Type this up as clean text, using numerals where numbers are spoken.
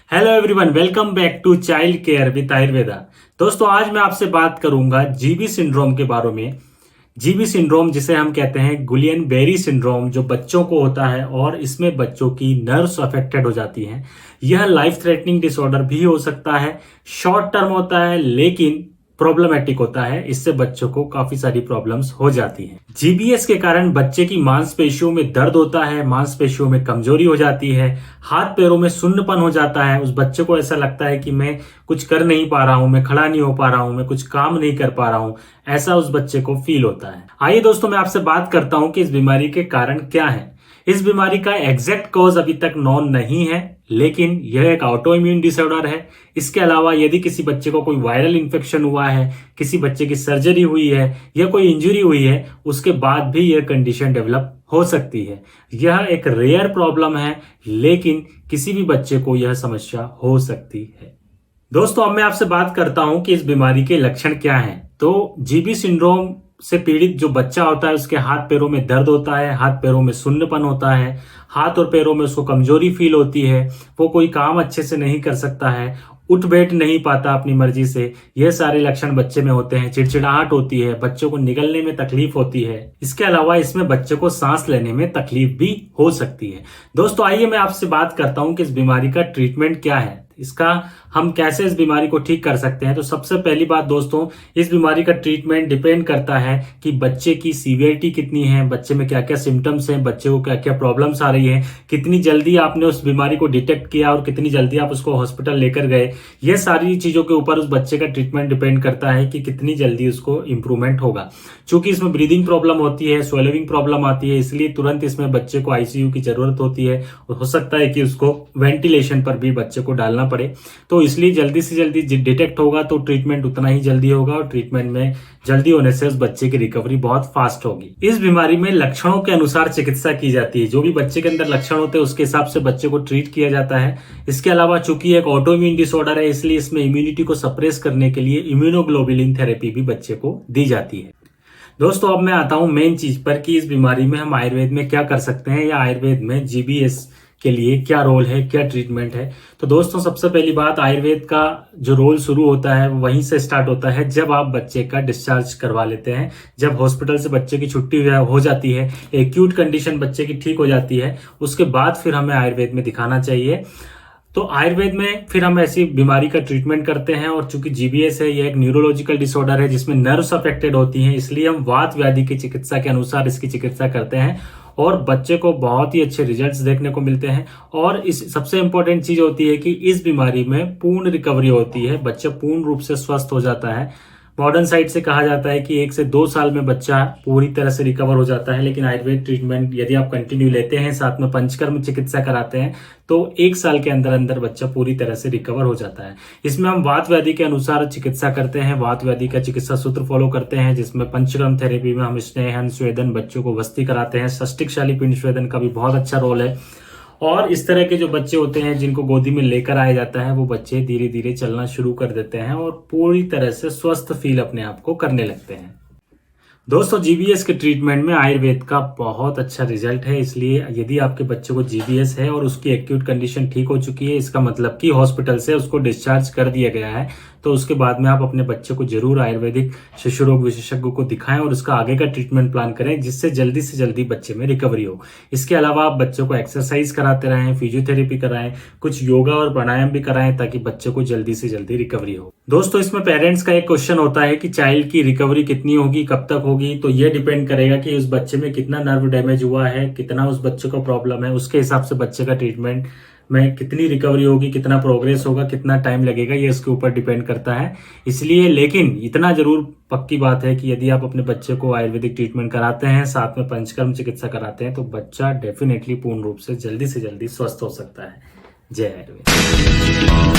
Hello everyone, welcome back to child care with Ayurveda. दोस्तों, आज मैं आपसे बात करूंगा जीबी सिंड्रोम के बारे में। जीबी सिंड्रोम जिसे हम कहते हैं गुलियन बेरी सिंड्रोम, जो बच्चों को होता है और इसमें बच्चों की नर्व्स अफेक्टेड हो जाती हैं। यह लाइफ थ्रेटनिंग डिसऑर्डर भी हो सकता है, शॉर्ट टर्म होता है लेकिन प्रॉब्लमेटिक होता है। इससे बच्चों को काफी सारी प्रॉब्लम्स हो जाती हैं। जीबीएस के कारण बच्चे की मांसपेशियों में दर्द होता है, मांसपेशियों में कमजोरी हो जाती है, हाथ पैरों में सुन्नपन हो जाता है। उस बच्चे को ऐसा लगता है कि मैं कुछ कर नहीं पा रहा हूं, मैं खड़ा नहीं हो पा रहा हूं, मैं कुछ काम नहीं कर पा रहा हूं, ऐसा उस बच्चे को फील होता है। आइए दोस्तों, मैं आपसे बात करता हूं कि इस बीमारी के कारण क्या है। इस बीमारी का एग्जैक्ट कॉज अभी तक नॉन नहीं है, लेकिन यह एक ऑटो इम्यून डिसऑर्डर है। इसके अलावा यदि किसी बच्चे को कोई वायरल इन्फेक्शन हुआ है, किसी बच्चे की सर्जरी हुई है या कोई इंजरी हुई है, उसके बाद भी यह कंडीशन डेवलप हो सकती है। यह एक रेयर प्रॉब्लम है, लेकिन किसी भी बच्चे को यह समस्या हो सकती है। दोस्तों, अब मैं आपसे बात करता हूं कि इस बीमारी के लक्षण क्या हैं। तो जीबी सिंड्रोम से पीड़ित जो बच्चा होता है, उसके हाथ पैरों में दर्द होता है, हाथ पैरों में सुन्नपन होता है, हाथ और पैरों में उसको कमजोरी फील होती है, वो कोई काम अच्छे से नहीं कर सकता है, उठ बैठ नहीं पाता अपनी मर्जी से। यह सारे लक्षण बच्चे में होते हैं। चिड़चिड़ाहट होती है, बच्चों को निगलने में तकलीफ होती है। इसके अलावा इसमें बच्चे को सांस लेने में तकलीफ भी हो सकती है। दोस्तों, आइए मैं आपसे बात करता हूं कि इस बीमारी का ट्रीटमेंट क्या है, इसका हम कैसे इस बीमारी को ठीक कर सकते हैं। तो सबसे पहली बात दोस्तों, इस बीमारी का ट्रीटमेंट डिपेंड करता है कि बच्चे की सीवियरिटी कितनी है, बच्चे में क्या क्या सिम्टम्स हैं, बच्चे को क्या क्या प्रॉब्लम्स आ रही है, कितनी जल्दी आपने उस बीमारी को डिटेक्ट किया और कितनी जल्दी आप उसको हॉस्पिटल लेकर गए। ये सारी चीजों के ऊपर उस बच्चे का ट्रीटमेंट डिपेंड करता है कि कितनी जल्दी उसको इंप्रूवमेंट होगा। चूंकि इसमें ब्रीदिंग प्रॉब्लम होती है, स्वेलिंग प्रॉब्लम आती है, इसलिए तुरंत इसमें बच्चे को आईसीयू की जरूरत होती है। हो सकता है कि उसको वेंटिलेशन पर भी बच्चे को डालना पड़े। तो इसलिए जल्दी से जल्दी डिटेक्ट होगा तो ट्रीटमेंट उतना ही जल्दी होगा, और ट्रीटमेंट में जल्दी होने से उस बच्चे की रिकवरी बहुत फास्ट होगी। इस बीमारी में लक्षणों के अनुसार चिकित्सा की जाती है। जो भी बच्चे के अंदर लक्षण होते हैं उसके हिसाब से बच्चे को ट्रीट किया जाता है। इसके अलावा चूंकि एक ऑटो इम्यून डिसऑर्डर है, इसलिए इसमें इम्यूनिटी को सप्रेस करने के लिए इम्यूनोग्लोबुलिन थेरेपी भी बच्चे को दी जाती है। दोस्तों, अब मैं आता हूं मेन चीज पर कि इस बीमारी में हम आयुर्वेद में क्या कर सकते हैं, या आयुर्वेद में जीबीएस के लिए क्या रोल है, क्या ट्रीटमेंट है। तो दोस्तों, सबसे पहली बात, आयुर्वेद का जो रोल शुरू होता है वो वहीं से स्टार्ट होता है जब आप बच्चे का डिस्चार्ज करवा लेते हैं। जब हॉस्पिटल से बच्चे की छुट्टी हो जाती है, एक्यूट कंडीशन बच्चे की ठीक हो जाती है, उसके बाद फिर हमें आयुर्वेद में दिखाना चाहिए। तो आयुर्वेद में फिर हम ऐसी बीमारी का ट्रीटमेंट करते हैं। और चूंकि जीबीएस है, यह एक न्यूरोलॉजिकल डिसऑर्डर है जिसमें नर्व्स अफेक्टेड होती हैं, इसलिए हम वात व्याधि की चिकित्सा के अनुसार इसकी चिकित्सा करते हैं और बच्चे को बहुत ही अच्छे रिजल्ट्स देखने को मिलते हैं। और इस सबसे इंपॉर्टेंट चीज होती है कि इस बीमारी में पूर्ण रिकवरी होती है, बच्चा पूर्ण रूप से स्वस्थ हो जाता है। मॉडर्न साइड से कहा जाता है कि 1 से 2 साल में बच्चा पूरी तरह से रिकवर हो जाता है, लेकिन आयुर्वेद ट्रीटमेंट यदि आप कंटिन्यू लेते हैं, साथ में पंचकर्म चिकित्सा कराते हैं, तो 1 साल के अंदर अंदर बच्चा पूरी तरह से रिकवर हो जाता है। इसमें हम वात व्याधि के अनुसार चिकित्सा करते हैं, वात व्याधि का चिकित्सा सूत्र फॉलो करते हैं, जिसमें पंचकर्म थेरेपी में हम स्नेहन स्वेदन बच्चों को वस्ती कराते हैं। षष्टिक शाली पिंड स्वेदन का भी बहुत अच्छा रोल है। और इस तरह के जो बच्चे होते हैं जिनको गोदी में लेकर आया जाता है, वो बच्चे धीरे धीरे चलना शुरू कर देते हैं और पूरी तरह से स्वस्थ फील अपने आप को करने लगते हैं। दोस्तों, जीबीएस के ट्रीटमेंट में आयुर्वेद का बहुत अच्छा रिजल्ट है। इसलिए यदि आपके बच्चे को जीबीएस है और उसकी एक्यूट कंडीशन ठीक हो चुकी है, इसका मतलब कि हॉस्पिटल से उसको डिस्चार्ज कर दिया गया है, तो उसके बाद में आप अपने बच्चे को जरूर आयुर्वेदिक शिशु रोग विशेषज्ञ को दिखाएं और उसका आगे का ट्रीटमेंट प्लान करें, जिससे जल्दी से जल्दी बच्चे में रिकवरी हो। इसके अलावा आप बच्चों को एक्सरसाइज कराते रहें, फिजियोथेरेपी कराएं, कुछ योगा और प्राणायाम भी कराएं, ताकि बच्चे को जल्दी से जल्दी रिकवरी हो। दोस्तों, इसमें पेरेंट्स का एक क्वेश्चन होता है कि चाइल्ड की रिकवरी कितनी होगी, कब तक होगी। तो ये डिपेंड करेगा कि उस बच्चे में कितना नर्व डैमेज हुआ है, कितना उस बच्चे को प्रॉब्लम है, उसके हिसाब से बच्चे का ट्रीटमेंट में कितनी रिकवरी होगी, कितना प्रोग्रेस होगा, कितना टाइम लगेगा, ये इसके ऊपर डिपेंड करता है। इसलिए लेकिन इतना जरूर पक्की बात है कि यदि आप अपने बच्चे को आयुर्वेदिक ट्रीटमेंट कराते हैं, साथ में पंचकर्म चिकित्सा कराते हैं, तो बच्चा डेफिनेटली पूर्ण रूप से जल्दी स्वस्थ हो सकता है। जय आयुर्वेद।